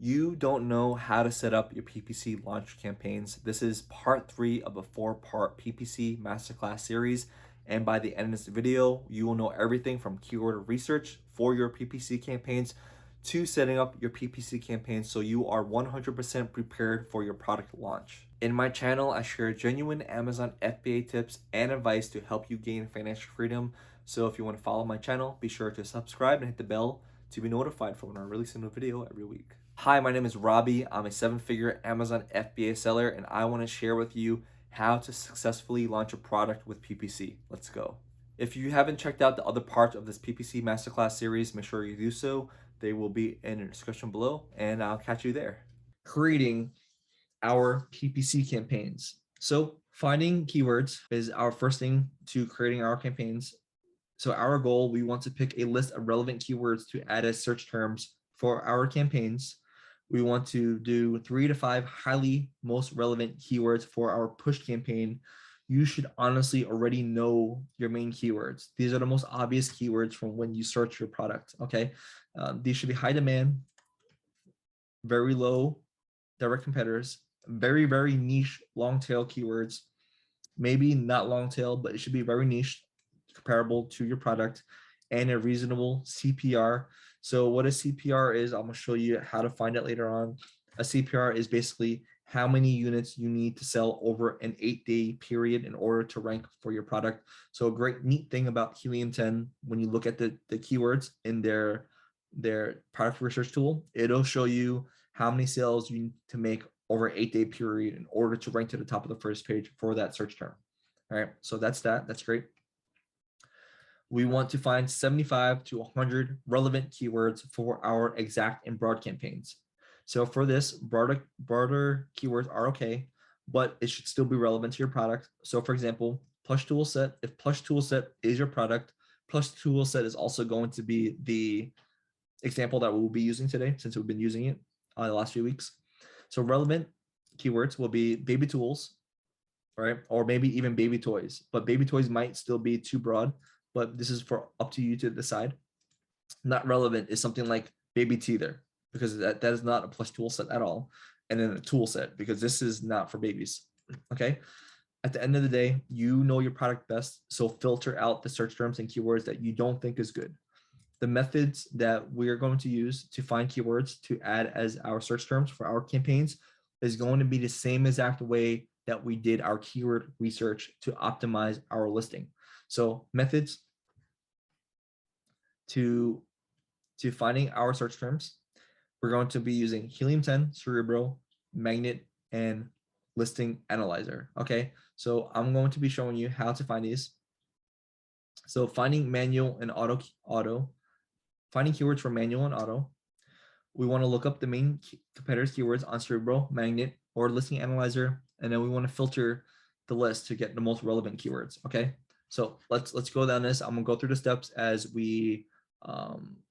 You don't know how to set up your PPC launch campaigns. This is part 3 of a 4-part PPC Masterclass series. And by the end of this video, you will know everything from keyword research for your PPC campaigns to setting up your PPC campaigns so you are 100% prepared for your product launch. In my channel, I share genuine Amazon FBA tips and advice to help you gain financial freedom. So if you want to follow my channel, be sure to subscribe and hit the bell to be notified for when I release a new video every week. Hi, my name is Robby. I'm a 7-figure Amazon FBA seller, and I want to share with you how to successfully launch a product with PPC. Let's go. If you haven't checked out the other parts of this PPC Masterclass series, make sure you do so. They will be in the description below, and I'll catch you there. Creating our PPC campaigns. So finding keywords is our first thing to creating our campaigns. So our goal, we want to pick a list of relevant keywords to add as search terms for our campaigns. We want to do 3 to 5 highly most relevant keywords for our push campaign. You should honestly already know your main keywords. These are the most obvious keywords from when you search your product, okay? These should be high demand, very low direct competitors, very, very niche long tail keywords. Maybe not long tail, but it should be very niche, comparable to your product, and a reasonable CPR. So what a CPR is, I'm gonna show you how to find it later on. A CPR is basically how many units you need to sell over an 8-day period in order to rank for your product. So a great neat thing about Helium 10, when you look at the keywords in their product research tool, it'll show you how many sales you need to make over an 8-day period in order to rank to the top of the first page for that search term. All right, so that's great. We want to find 75 to 100 relevant keywords for our exact and broad campaigns. So for this, broader keywords are okay, but it should still be relevant to your product. So for example, plush tool set, if plush tool set is your product, plush tool set is also going to be the example that we'll be using today since we've been using it the last few weeks. So relevant keywords will be baby tools, right? Or maybe even baby toys, but baby toys might still be too broad, but this is for up to you to decide. Not relevant is something like baby teether, because that is not a plush tool set at all. And then a tool set, because this is not for babies, okay? At the end of the day, you know your product best, so filter out the search terms and keywords that you don't think is good. The methods that we are going to use to find keywords to add as our search terms for our campaigns is going to be the same exact way that we did our keyword research to optimize our listing. So methods to finding our search terms, we're going to be using Helium 10, Cerebro, Magnet, and Listing Analyzer. Okay, so I'm going to be showing you how to find these. So finding manual and auto, finding keywords for manual and auto. We want to look up the main competitors' keywords on Cerebro, Magnet, or Listing Analyzer, and then we want to filter the list to get the most relevant keywords. Okay, so let's go down this. I'm gonna go through the steps as we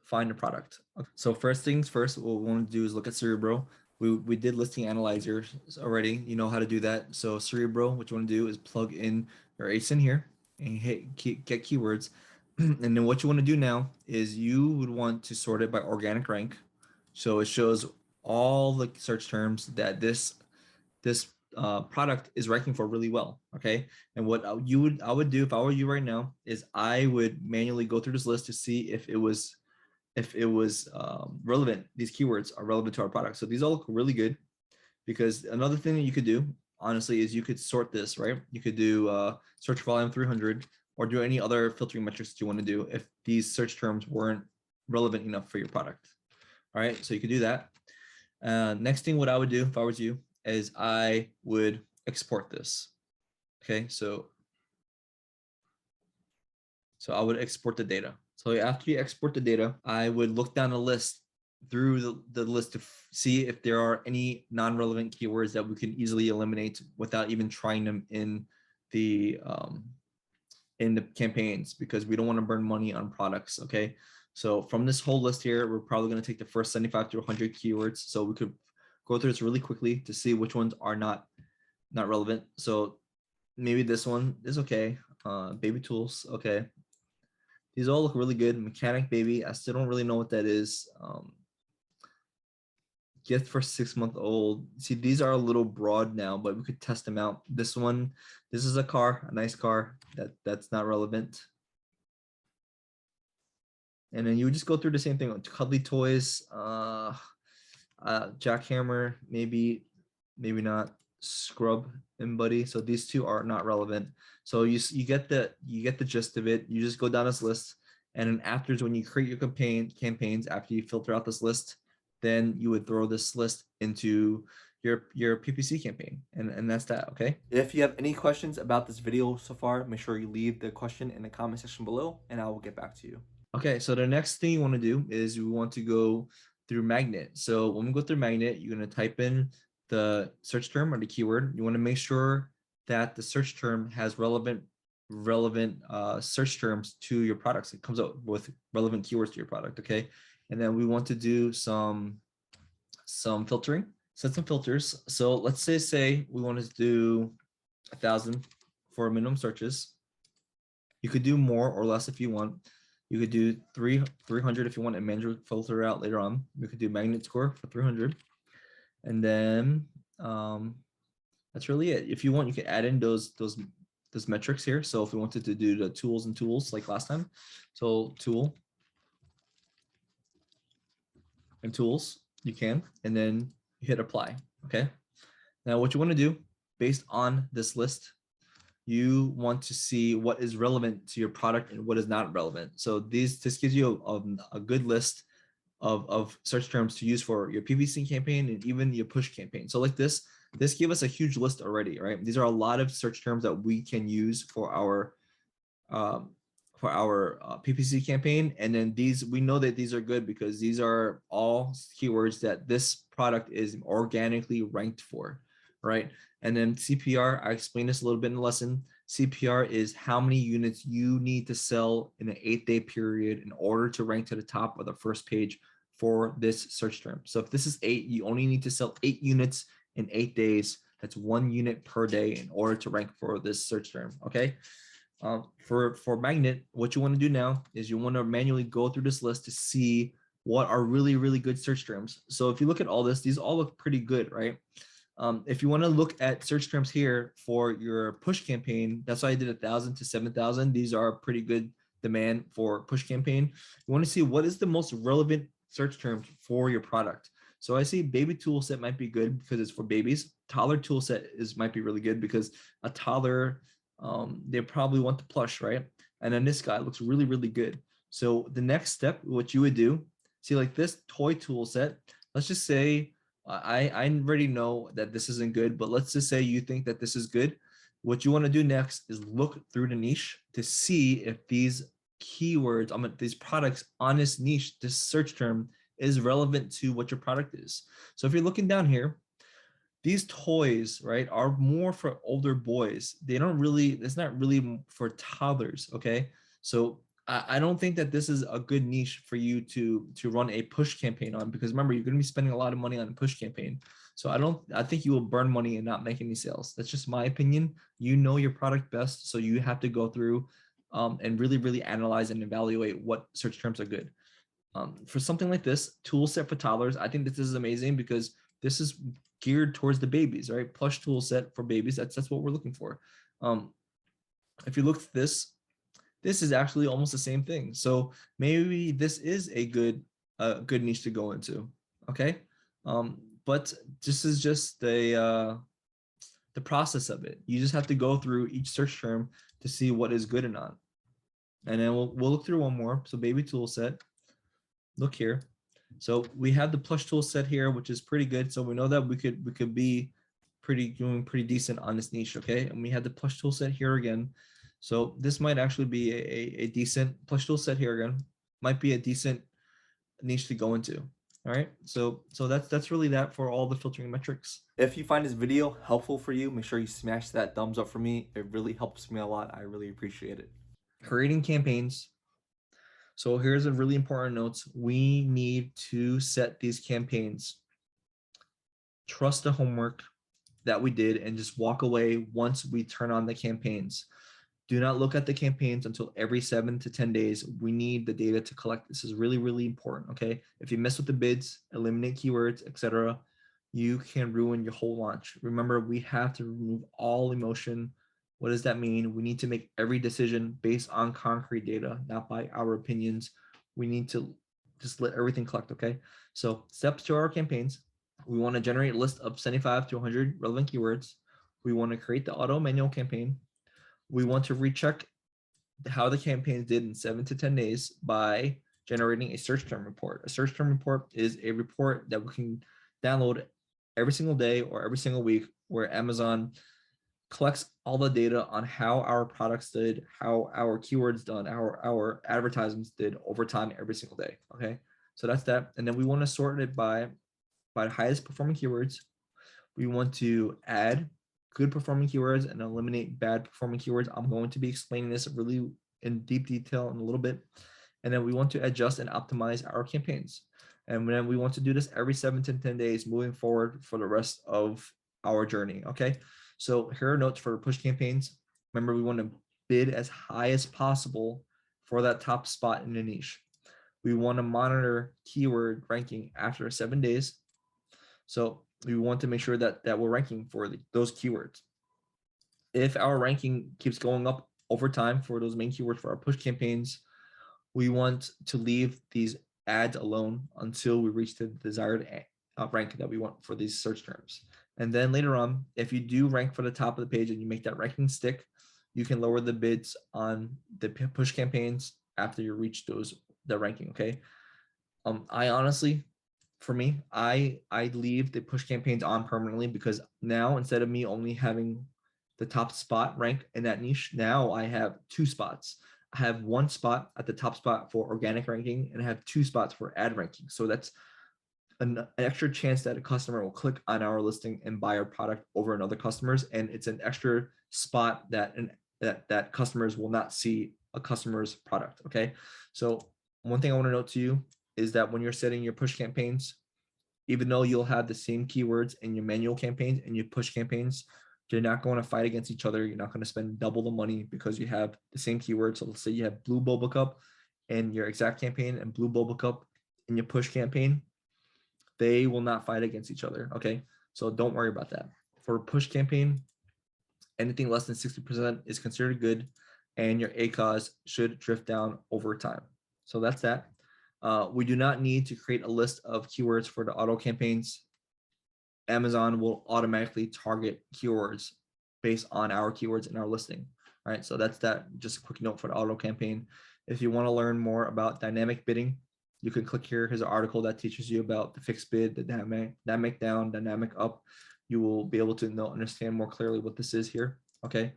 find the product. Okay. So first things first, what we want to do is look at Cerebro. We did Listing Analyzer already. You know how to do that. So Cerebro, what you want to do is plug in your ASIN here and get keywords. And then what you want to do now is you would want to sort it by organic rank. So it shows all the search terms that this product is ranking for really well. Okay. And what I would do if I were you right now is I would manually go through this list to see if it was relevant. These keywords are relevant to our product. So these all look really good, because another thing that you could do honestly is you could sort this, right? You could do search volume 300 or do any other filtering metrics that you want to do if these search terms weren't relevant enough for your product. All right, so you could do that. Next thing, what I would do if I was you is I would export this. Okay, so I would export the data. So after you export the data, I would look down the list through the list to see if there are any non-relevant keywords that we can easily eliminate without even trying them in the campaigns, because we don't want to burn money on products. Okay, so from this whole list here, we're probably going to take the first 75 to 100 keywords. So we could go through this really quickly to see which ones are not relevant. So maybe this one is okay. Baby tools, okay. These all look really good. Mechanic baby, I still don't really know what that is. gift for 6-month-old. See, these are a little broad now, but we could test them out. This one, this is a car, a nice car. That's not relevant. And then you would just go through the same thing. Cuddly toys, jackhammer, maybe not. Scrub and buddy. So these two are not relevant. So you get the gist of it. You just go down this list, and then afterwards, when you create your campaigns, after you filter out this list, then you would throw this list into your PPC campaign, and that's that. Okay. If you have any questions about this video so far, make sure you leave the question in the comment section below, and I will get back to you. Okay, so the next thing you want to do is we want to go through magnet. So when we go through magnet, you're going to type in the search term or the keyword. You want to make sure that the search term has relevant search terms to your products. It comes out with relevant keywords to your product. Okay, and then we want to do some filtering, set some filters. So let's say we want to do 1,000 for minimum searches. You could do more or less if you want. You could do 300 if you want a manual filter out later on. We could do magnet score for 300. And then that's really it. If you want, you can add in those metrics here. So if we wanted to do the tools and tools like last time, so tool and tools, you can, and then you hit apply. Okay. Now what you want to do based on this list, you want to see what is relevant to your product and what is not relevant. So this gives you a good list of search terms to use for your PPC campaign and even your push campaign. So like this gave us a huge list already, right? These are a lot of search terms that we can use for our PPC campaign. And then we know that these are good because these are all keywords that this product is organically ranked for, right? And then CPR, I explained this a little bit in the lesson. CPR is how many units you need to sell in an 8-day period in order to rank to the top of the first page for this search term. So if this is 8, you only need to sell 8 units in 8 days. That's 1 unit per day in order to rank for this search term. Okay. For magnet, what you want to do now is you want to manually go through this list to see what are really, really good search terms. So if you look at all this, these all look pretty good, right? If you want to look at search terms here for your push campaign, that's why I did 1,000 to 7,000. These are pretty good demand for push campaign. You want to see what is the most relevant search terms for your product. So I see baby tool set might be good because it's for babies. Toddler tool set might be really good because a toddler, they probably want the plush, right? And then this guy looks really, really good. So the next step, what you would do, see like this toy tool set, let's just say, I already know that this isn't good, but let's just say you think that this is good. What you want to do next is look through the niche to see if these keywords, these products on this niche, this search term is relevant to what your product is. So if you're looking down here, these toys, right, are more for older boys. It's not really for toddlers. Okay. So I don't think that this is a good niche for you to run a push campaign on, because remember, you're going to be spending a lot of money on a push campaign. So I think you will burn money and not make any sales. That's just my opinion. You know your product best. So you have to go through and really, really analyze and evaluate what search terms are good. For something like this, tool set for toddlers, I think this is amazing because this is geared towards the babies, right? Plush tool set for babies. That's what we're looking for. If you look at this is actually almost the same thing. So maybe this is a good niche to go into. Okay. But this is just the process of it. You just have to go through each search term to see what is good or not. And then we'll look through one more. So baby tool set, look here. So we have the plush tool set here, which is pretty good. So we know that we could be doing pretty decent on this niche. Okay. And we had the plush tool set here again. So this might actually be a decent plush tool set here again, might be a decent niche to go into. All right. So that's really that for all the filtering metrics. If you find this video helpful for you, make sure you smash that thumbs up for me. It really helps me a lot. I really appreciate it. Creating campaigns. So here's a really important note. We need to set these campaigns. Trust the homework that we did and just walk away once we turn on the campaigns. Do not look at the campaigns until every 7 to 10 days. We need the data to collect. This is really, really important. Okay. If you mess with the bids, eliminate keywords, etc., you can ruin your whole launch. Remember, we have to remove all emotion. What does that mean? We need to make every decision based on concrete data, not by our opinions. We need to just let everything collect. Okay. So steps to our campaigns. We want to generate a list of 75 to 100 relevant keywords. We want to create the auto manual campaign. We want to recheck how the campaigns did in 7 to 10 days by generating a search term report. A search term report is a report that we can download every single day or every single week, where Amazon collects all the data on how our products did, how our keywords done, our advertisements did over time every single day. Okay, so that's that. And then we want to sort it by the highest performing keywords. We want to add good performing keywords and eliminate bad performing keywords. I'm going to be explaining this really in deep detail in a little bit. And then we want to adjust and optimize our campaigns. And then we want to do this every 7 to 10 days moving forward for the rest of our journey. Okay. So here are notes for push campaigns. Remember, we want to bid as high as possible for that top spot in the niche. We want to monitor keyword ranking after 7 days. So we want to make sure that we're ranking for those keywords. If our ranking keeps going up over time for those main keywords for our push campaigns, we want to leave these ads alone until we reach the desired rank that we want for these search terms. And then later on, if you do rank for the top of the page and you make that ranking stick, you can lower the bids on the push campaigns after you reach the ranking. Okay. I honestly, for me, I leave the push campaigns on permanently, because now instead of me only having the top spot rank in that niche, now I have 2 spots. I have 1 spot at the top spot for organic ranking, and I have 2 spots for ad ranking. So that's an extra chance that a customer will click on our listing and buy our product over another customers, and it's an extra spot that customers will not see a customer's product. Okay, so one thing I want to note to you is that when you're setting your push campaigns, even though you'll have the same keywords in your manual campaigns and your push campaigns, you're not going to fight against each other. You're not going to spend double the money because you have the same keywords. So let's say you have blue boba cup in your exact campaign and blue boba cup in your push campaign. They will not fight against each other. Okay, so don't worry about that. For a push campaign, anything less than 60% is considered good, and your ACOS should drift down over time. So that's that. We do not need to create a list of keywords for the auto campaigns. Amazon will automatically target keywords based on our keywords in our listing. All right, so that's that. Just a quick note for the auto campaign. If you want to learn more about dynamic bidding, you can click here. Here's an article that teaches you about the fixed bid, the dynamic down, dynamic up. You will be able to understand more clearly what this is here. Okay,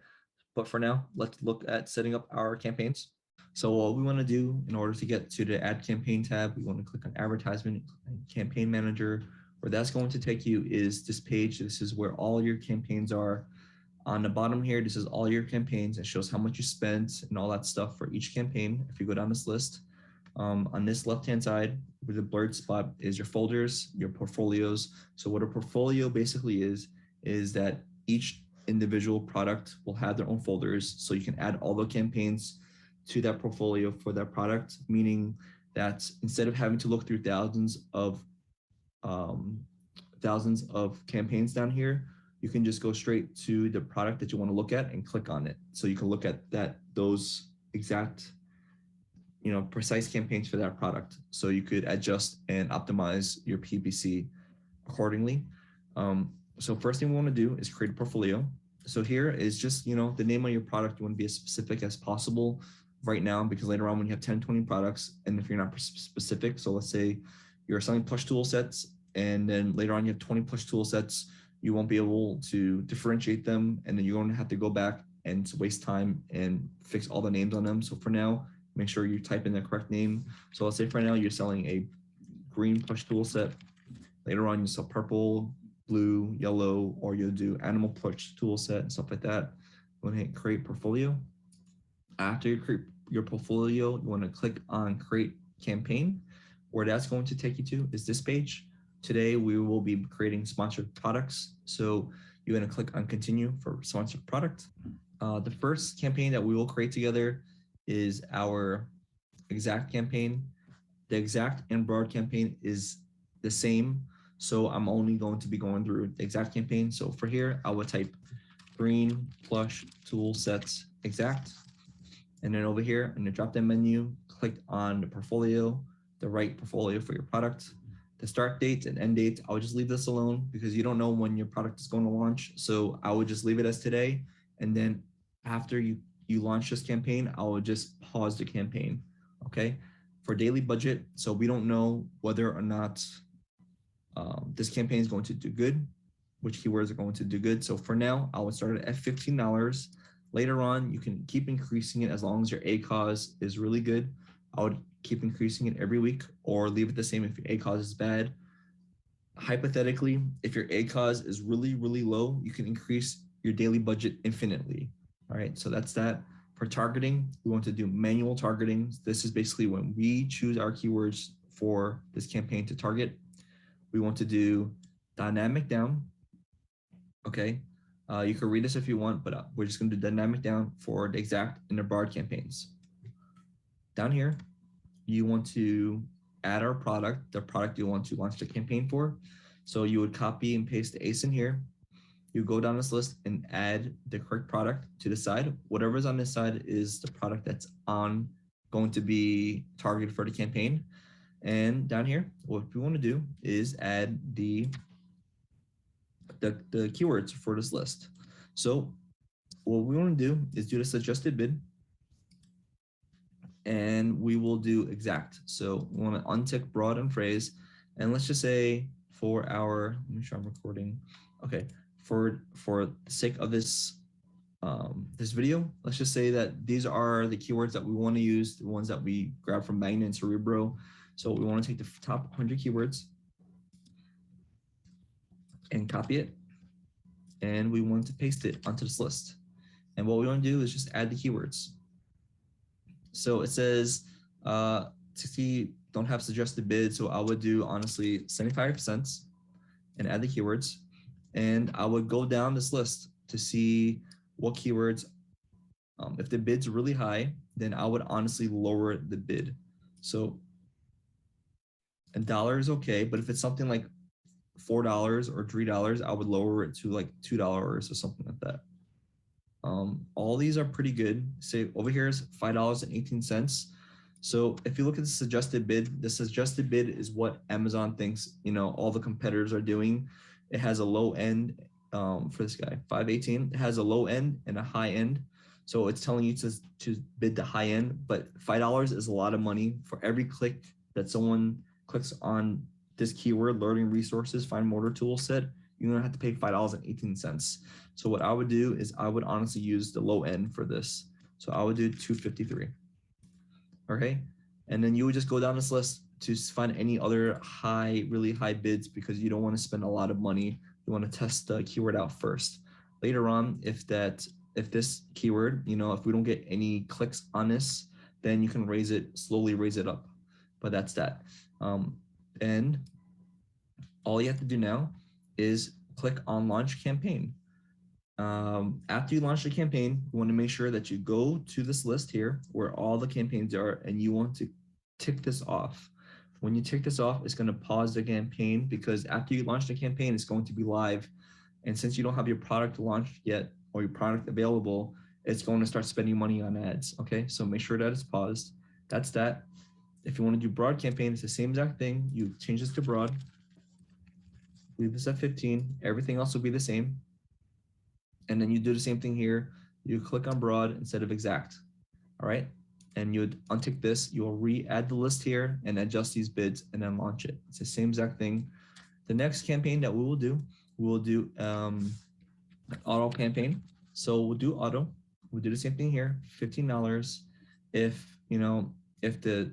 but for now, let's look at setting up our campaigns. So what we want to do in order to get to the ad campaign tab, we want to click on advertisement and campaign manager. Where that's going to take you is this page. This is where all your campaigns are. On the bottom here, this is all your campaigns. It shows how much you spent and all that stuff for each campaign. If you go down this list, on this left-hand side, where the blurred spot is your folders, your portfolios. So what a portfolio basically is that each individual product will have their own folders. So you can add all the campaigns to that portfolio for that product, meaning that instead of having to look through thousands of campaigns down here, you can just go straight to the product that you want to look at and click on it. So you can look at those exact, precise campaigns for that product. So you could adjust and optimize your PPC accordingly. So first thing we want to do is create a portfolio. So here is just, the name of your product. You want to be as specific as possible right now, because later on when you have 10, 20 products, and if you're not specific, so let's say you're selling push tool sets, and then later on you have 20 push tool sets, you won't be able to differentiate them, and then you're going to have to go back and waste time and fix all the names on them. So for now, make sure you type in the correct name. So let's say for now you're selling a green push tool set. Later on you sell purple, blue, yellow, or you'll do animal push tool set and stuff like that. Go ahead and create portfolio. After you create your portfolio, you want to click on create campaign. Where that's going to take you to is this page. Today we will be creating sponsored products. So you're going to click on continue for sponsored product. The first campaign that we will create together is our exact campaign. The exact and broad campaign is the same. So I'm only going to be going through the exact campaign. So for here, I would type green plush tool sets exact. And then over here in the drop down menu, click on the portfolio, the right portfolio for your product. The start date and end date, I would just leave this alone because you don't know when your product is going to launch. So I would just leave it as today. And then after you launch this campaign, I would just pause the campaign. Okay. For daily budget, so we don't know whether or not this campaign is going to do good, which keywords are going to do good. So for now, I would start it at $15. Later on, you can keep increasing it as long as your ACOS is really good. I would keep increasing it every week or leave it the same if your ACOS is bad. Hypothetically, if your ACOS is really, really low, you can increase your daily budget infinitely. All right, so that's that. For targeting, we want to do manual targeting. This is basically when we choose our keywords for this campaign to target. We want to do dynamic down. Okay, you can read this if you want, but we're just going to do dynamic down for the exact and the broad campaigns. Down here, you want to add our product, the product you want to launch the campaign for. So you would copy and paste the ASIN here. You go down this list and add the correct product to the side. Whatever's on this side is the product that's going to be targeted for the campaign. And down here, what we want to do is add the keywords for this list. So what we want to do is do the suggested bid, and we will do exact. So we want to untick broad and phrase, and let's just say for our, let me make sure I'm recording. Okay, for the sake of this this video, let's just say that these are the keywords that we want to use, the ones that we grab from Magnet and Cerebro. So we want to take the top 100 keywords and copy it, and we want to paste it onto this list. And what we want to do is just add the keywords. So it says 60 don't have suggested bid, so I would do honestly 75% and add the keywords. And I would go down this list to see what keywords, if the bid's really high, then I would honestly lower the bid. So $1 is okay, but if it's something like $4 or $3, I would lower it to like $2 or something like that. All these are pretty good. Say over here is $5.18. So if you look at the suggested bid is what Amazon thinks, all the competitors are doing. It has a low end for this guy, 518. It has a low end and a high end. So it's telling you to bid the high end, but $5 is a lot of money for every click that someone clicks on this keyword, learning resources, fine motor tool set. You're gonna have to pay $5.18. So what I would do is I would honestly use the low end for this. So I would do 253. Okay. And then you would just go down this list to find any other really high bids because you don't want to spend a lot of money. You want to test the keyword out first. Later on, if this keyword, if we don't get any clicks on this, then you can slowly raise it up. But that's that. And all you have to do now is click on launch campaign. After you launch the campaign, you want to make sure that you go to this list here where all the campaigns are, and you want to tick this off. When you tick this off, it's going to pause the campaign because after you launch the campaign, it's going to be live. And since you don't have your product launched yet or your product available, it's going to start spending money on ads. Okay, so make sure that it's paused. That's that. If you want to do broad campaign, it's the same exact thing. You change this to broad. Leave this at 15. Everything else will be the same. And then you do the same thing here. You click on broad instead of exact. All right. And you'd untick this. You'll re-add the list here and adjust these bids and then launch it. It's the same exact thing. The next campaign that we will do an auto campaign. So we'll do auto. We'll do the same thing here, $15. If the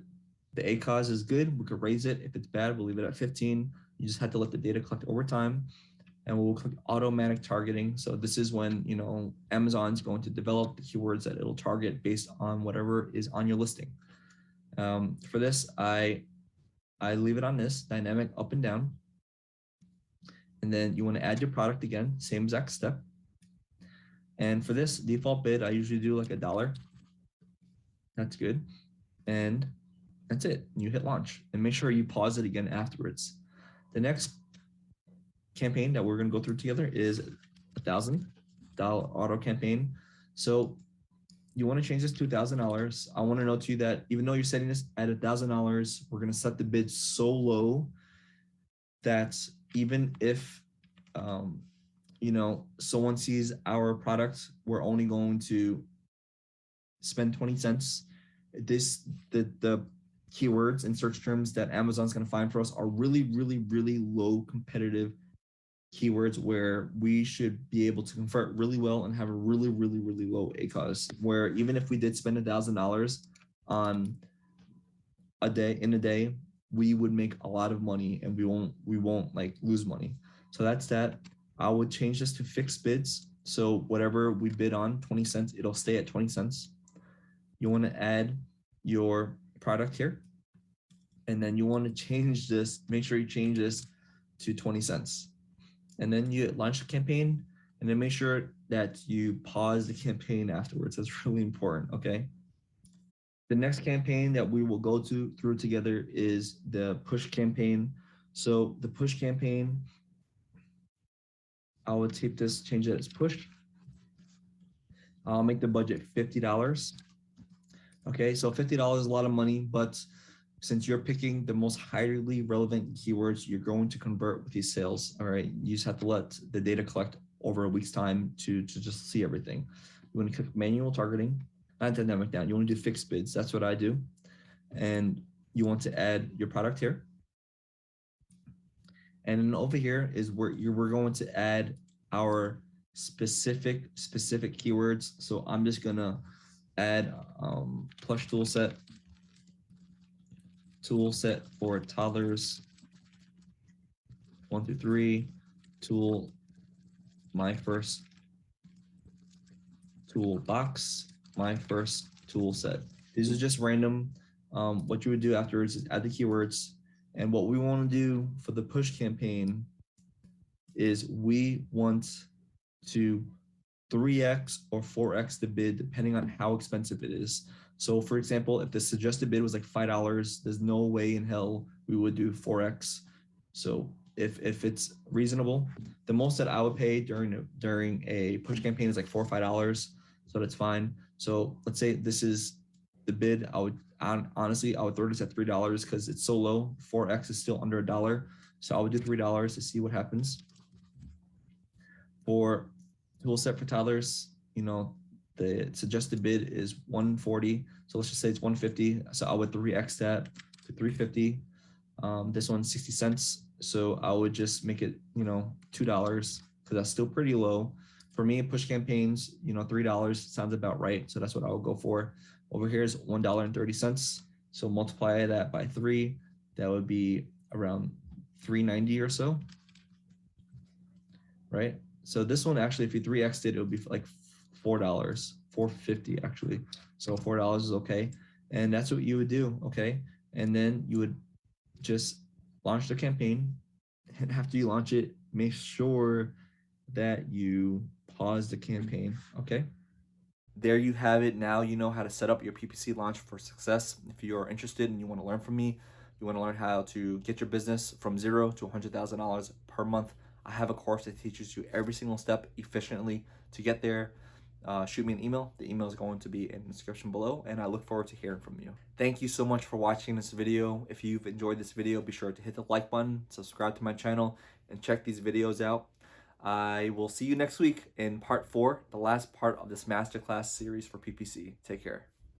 ACOS is good, we could raise it. If it's bad, we'll leave it at 15. You just have to let the data collect over time. And we'll click automatic targeting. So this is when, Amazon's going to develop the keywords that it'll target based on whatever is on your listing. For this, I leave it on this dynamic up and down. And then you want to add your product again, same exact step. And for this default bid, I usually do like $1. That's good. And that's it. You hit launch and make sure you pause it again afterwards. The next campaign that we're going to go through together is $1,000 auto campaign. So you want to change this to $1,000. I want to note to you that even though you're setting this at $1,000, we're going to set the bid so low that even if someone sees our product, we're only going to spend 20 cents. The keywords and search terms that Amazon's going to find for us are really, really, really low competitive keywords where we should be able to convert really well and have a really, really, really low ACOS, where even if we did spend $1,000 on a day, we would make a lot of money and we won't like lose money. So that's that. I would change this to fixed bids. So whatever we bid on, 20 cents, it'll stay at 20 cents. You want to add your product here. And then you want to change this, make sure you change this to 20 cents. And then you launch the campaign and then make sure that you pause the campaign afterwards. That's really important, okay? The next campaign that we will go through together is the push campaign. So the push campaign, I would take this, change it as push. I'll make the budget $50. Okay, so $50 is a lot of money, but since you're picking the most highly relevant keywords, you're going to convert with these sales. All right, you just have to let the data collect over a week's time to just see everything. You want to click manual targeting, not dynamic down. You want to do fixed bids. That's what I do. And you want to add your product here. And then over here is where we're going to add our specific keywords. So I'm just gonna add plush tool set for toddlers 1 through 3, tool, my first toolbox, my first tool set. These are just random. What you would do afterwards is add the keywords. And what we want to do for the push campaign is we want to 3x or 4x the bid depending on how expensive it is. So for example, if the suggested bid was like $5, there's no way in hell we would do 4x. So if it's reasonable, the most that I would pay during a push campaign is like $4 or $5. So that's fine. So let's say this is the bid. Honestly, I would throw this at $3 because it's so low. 4x is still under $1. So I would do $3 to see what happens. For tool set for toddlers, the suggested bid is 140. So let's just say it's 150. So I would 3x that to 350. This one's 60 cents. So I would just make it, $2 because that's still pretty low. For me, push campaigns, $3 sounds about right. So that's what I would go for. Over here is $1.30. So multiply that by 3. That would be around $3.90 or so, right? So this one actually, if you 3x it, it would be like $4, $4.50 actually. So $4 is okay. And that's what you would do, okay? And then you would just launch the campaign. And after you launch it, make sure that you pause the campaign, okay? There you have it. Now you know how to set up your PPC launch for success. If you are interested and you want to learn from me, you want to learn how to get your business from $0 to $100,000 per month, I have a course that teaches you every single step efficiently to get there. Shoot me an email. The email is going to be in the description below, and I look forward to hearing from you. Thank you so much for watching this video. If you've enjoyed this video, be sure to hit the like button, subscribe to my channel, and check these videos out. I will see you next week in part 4, the last part of this masterclass series for PPC. Take care.